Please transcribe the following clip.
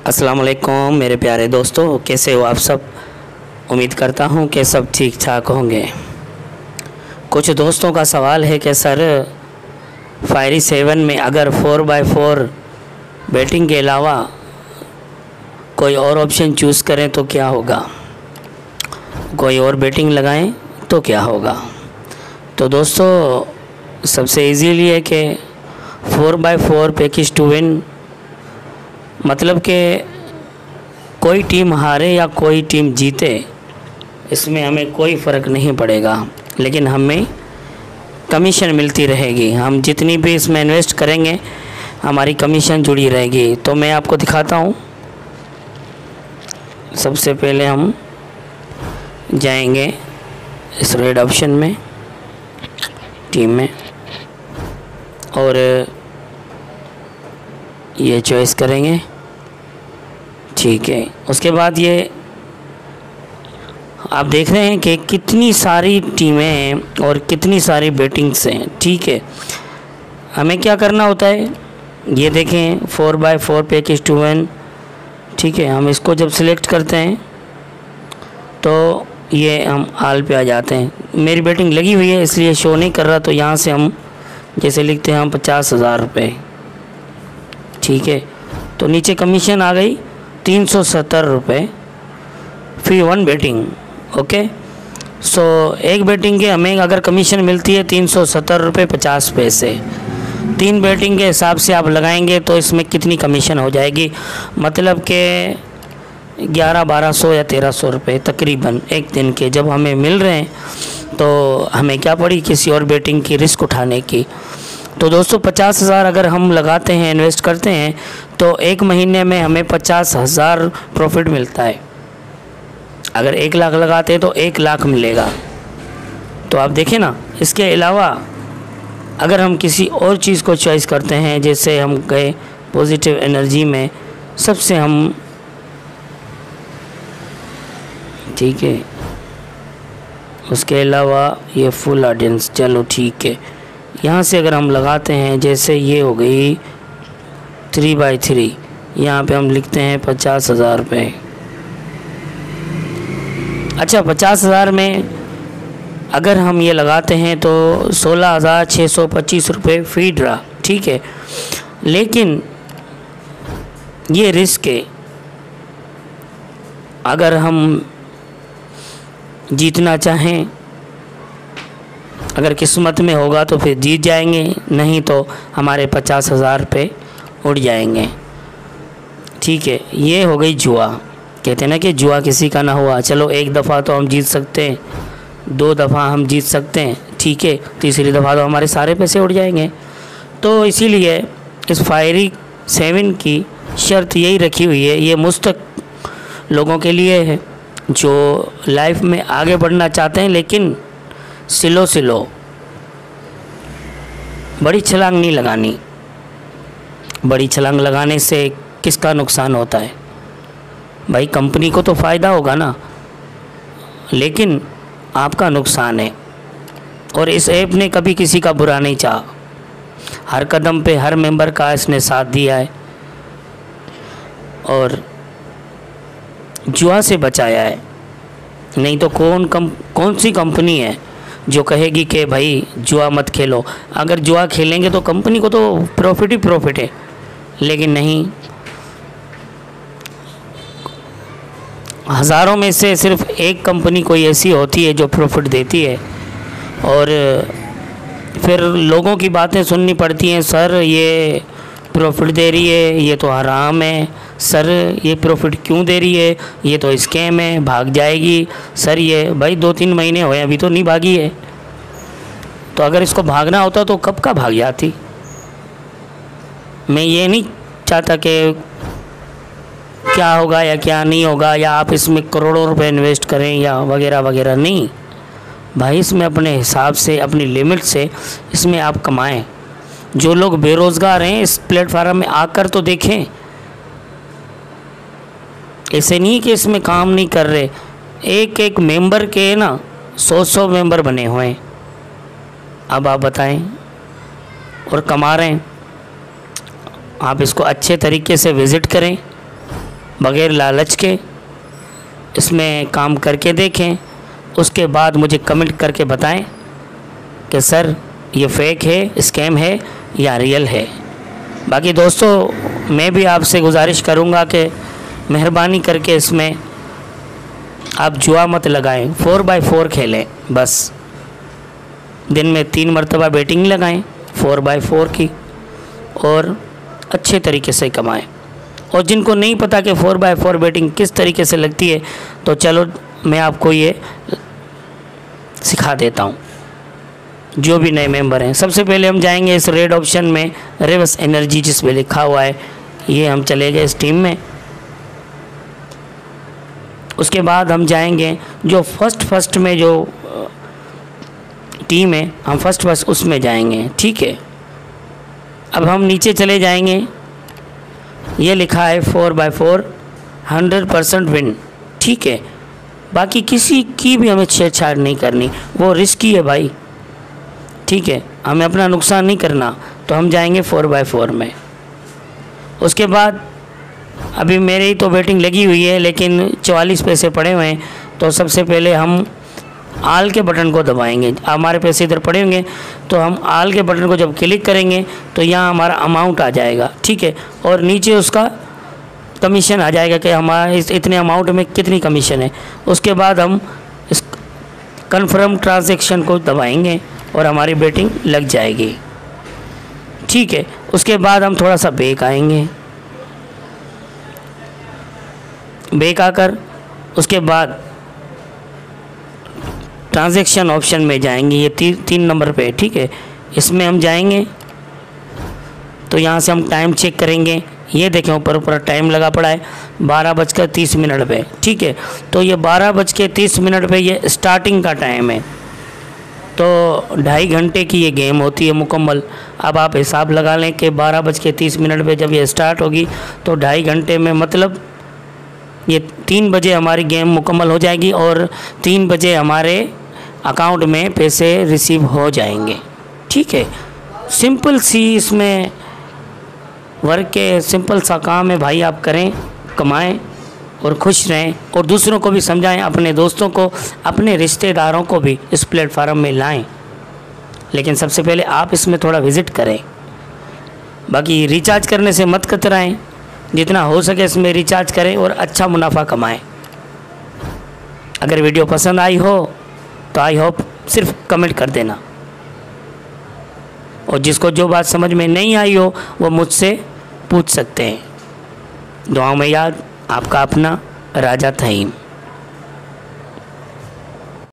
अस्सलाम वालेकुम मेरे प्यारे दोस्तों, कैसे हो आप सब। उम्मीद करता हूँ कि सब ठीक ठाक होंगे। कुछ दोस्तों का सवाल है कि सर फायरी 7 में अगर 4x4 बैटिंग के अलावा कोई और ऑप्शन चूज़ करें तो क्या होगा, कोई और बैटिंग लगाएं तो क्या होगा। तो दोस्तों सबसे इजीली है कि 4x4 पैकेज टू विन, मतलब कि कोई टीम हारे या कोई टीम जीते इसमें हमें कोई फ़र्क नहीं पड़ेगा, लेकिन हमें कमीशन मिलती रहेगी। हम जितनी भी इसमें इन्वेस्ट करेंगे हमारी कमीशन जुड़ी रहेगी। तो मैं आपको दिखाता हूँ। सबसे पहले हम जाएंगे इस रेड ऑप्शन में, टीम में, और ये चॉइस करेंगे। ठीक है, उसके बाद ये आप देख रहे हैं कि कितनी सारी टीमें हैं और कितनी सारी बैटिंग्स हैं। ठीक है, हमें क्या करना होता है, ये देखें 4x4 पैकेज टू विन। ठीक है, हम इसको जब सिलेक्ट करते हैं तो ये हम ऑल पे आ जाते हैं। मेरी बैटिंग लगी हुई है इसलिए शो नहीं कर रहा, तो यहाँ से हम जैसे लिखते हैं हम 50,000 रुपये। ठीक है, तो नीचे कमीशन आ गई 370 रुपये फी 1 बैटिंग। ओके, सो एक बैटिंग के हमें अगर कमीशन मिलती है 370 रुपये 50 पैसे। 3 बैटिंग के हिसाब से आप लगाएंगे तो इसमें कितनी कमीशन हो जाएगी, मतलब कि 1100-1200 या 1300 रुपये तकरीबन एक दिन के जब हमें मिल रहे हैं, तो हमें क्या पड़ी किसी और बैटिंग की रिस्क उठाने की। तो दोस्तों 50,000 अगर हम लगाते हैं, इन्वेस्ट करते हैं, तो एक महीने में हमें 50,000 प्रॉफिट मिलता है। अगर 1 लाख लगाते हैं तो 1 लाख मिलेगा। तो आप देखें ना, इसके अलावा अगर हम किसी और चीज़ को चॉइस करते हैं, जैसे हम गए पॉजिटिव एनर्जी में, सबसे हम, ठीक है, उसके अलावा ये फुल ऑडियंस, चलो ठीक है, यहाँ से अगर हम लगाते हैं, जैसे ये हो गई 3x3, यहाँ पे हम लिखते हैं 50,000 रुपये। अच्छा, 50,000 में अगर हम ये लगाते हैं तो 16,625 रुपये फी ड्रा। ठीक है, लेकिन ये रिस्क है, अगर हम जीतना चाहें, अगर किस्मत में होगा तो फिर जीत जाएंगे, नहीं तो हमारे 50,000 रुपये उड़ जाएंगे। ठीक है, ये हो गई जुआ। कहते हैं ना कि जुआ किसी का ना हुआ। चलो एक दफ़ा तो हम जीत सकते हैं, 2 दफ़ा हम जीत सकते हैं, ठीक है, तीसरी दफ़ा तो हमारे सारे पैसे उड़ जाएंगे। तो इसीलिए इस फायरी 7 की शर्त यही रखी हुई है, ये मुस्तक लोगों के लिए है जो लाइफ में आगे बढ़ना चाहते हैं, लेकिन स्लो स्लो, बड़ी छलांग नहीं लगानी। बड़ी छलांग लगाने से किसका नुकसान होता है भाई, कंपनी को तो फ़ायदा होगा ना, लेकिन आपका नुकसान है। और इस ऐप ने कभी किसी का बुरा नहीं चाहा, हर कदम पे हर मेंबर का इसने साथ दिया है और जुआ से बचाया है। नहीं तो कौन सी कंपनी है जो कहेगी कि भाई जुआ मत खेलो। अगर जुआ खेलेंगे तो कंपनी को तो प्रॉफिट ही प्रॉफिट है, लेकिन नहीं, हज़ारों में से सिर्फ एक कंपनी कोई ऐसी होती है जो प्रॉफिट देती है, और फिर लोगों की बातें सुननी पड़ती हैं। सर ये प्रॉफिट दे रही है, ये तो हराम है। सर ये प्रॉफिट क्यों दे रही है, ये तो स्कैम है, भाग जाएगी। सर ये भाई 2-3 महीने हुए अभी तो नहीं भागी है, तो अगर इसको भागना होता तो कब का भाग जाती। मैं ये नहीं चाहता कि क्या होगा या क्या नहीं होगा, या आप इसमें करोड़ों रुपए इन्वेस्ट करें या वगैरह वगैरह, नहीं भाई, इसमें अपने हिसाब से, अपनी लिमिट से इसमें आप कमाएं। जो लोग बेरोज़गार हैं इस प्लेटफार्म में आकर तो देखें, ऐसे नहीं कि इसमें काम नहीं कर रहे। एक एक मेंबर के ना 100 मेंबर बने हुए हैं, अब आप बताएं, और कमा रहे हैं। आप इसको अच्छे तरीके से विज़िट करें बग़ैर लालच के इसमें काम करके देखें, उसके बाद मुझे कमेंट करके बताएं कि सर ये फेक है, स्कैम है या रियल है। बाकी दोस्तों मैं भी आपसे गुजारिश करूंगा कि मेहरबानी करके इसमें आप जुआ मत लगाएं, 4x4 खेलें। बस दिन में 3 मरतबा बैटिंग लगाएं 4x4 की और अच्छे तरीके से कमाएं। और जिनको नहीं पता कि 4x4 बैटिंग किस तरीके से लगती है, तो चलो मैं आपको ये सिखा देता हूँ। जो भी नए मेंबर हैं, सबसे पहले हम जाएंगे इस रेड ऑप्शन में, रिवर्स एनर्जी जिस पे लिखा हुआ है, ये हम चले गए इस टीम में। उसके बाद हम जाएंगे जो फर्स्ट में जो टीम है, हम फर्स्ट उसमें जाएंगे। ठीक है, अब हम नीचे चले जाएंगे, ये लिखा है 4x4 100% विन। ठीक है, बाकी किसी की भी हमें छेड़छाड़ नहीं करनी, वो रिस्की है भाई। ठीक है, हमें अपना नुकसान नहीं करना, तो हम जाएंगे 4x4 में। उसके बाद अभी मेरी तो बैटिंग लगी हुई है लेकिन 44 पैसे पड़े हुए हैं, तो सबसे पहले हम आल के बटन को दबाएंगे। हमारे पैसे इधर पड़े होंगे तो हम आल के बटन को जब क्लिक करेंगे तो यहाँ हमारा अमाउंट आ जाएगा। ठीक है, और नीचे उसका कमीशन आ जाएगा कि हमारे इतने अमाउंट में कितनी कमीशन है। उसके बाद हम इस कन्फर्म ट्रांजैक्शन को दबाएंगे और हमारी बैटिंग लग जाएगी। ठीक है, उसके बाद हम थोड़ा सा बैक आएंगे, बैक आकर उसके बाद ट्रांजैक्शन ऑप्शन में जाएंगे, ये 3 नंबर पे। ठीक है, इसमें हम जाएंगे तो यहाँ से हम टाइम चेक करेंगे। ये देखें ऊपर टाइम लगा पड़ा है 12:30 पे। ठीक है, तो ये 12:30 पे ये स्टार्टिंग का टाइम है, तो 2.5 घंटे की ये गेम होती है मुकम्मल। अब आप हिसाब लगा लें कि 12:30 पे जब ये स्टार्ट होगी तो 2.5 घंटे में मतलब ये 3 बजे हमारी गेम मुकम्मल हो जाएगी और 3 बजे हमारे अकाउंट में पैसे रिसीव हो जाएंगे। ठीक है, सिंपल सी इसमें वर्क के सिंपल सा काम है भाई, आप करें, कमाएं और खुश रहें और दूसरों को भी समझाएं, अपने दोस्तों को, अपने रिश्तेदारों को भी इस प्लेटफार्म में लाएं। लेकिन सबसे पहले आप इसमें थोड़ा विज़िट करें। बाकी रिचार्ज करने से मत कतराएं, जितना हो सके इसमें रिचार्ज करें और अच्छा मुनाफा कमाएं। अगर वीडियो पसंद आई हो तो आई होप सिर्फ कमेंट कर देना, और जिसको जो बात समझ में नहीं आई हो वो मुझसे पूछ सकते हैं। दुआओं में याद, आपका अपना राजा थहीम।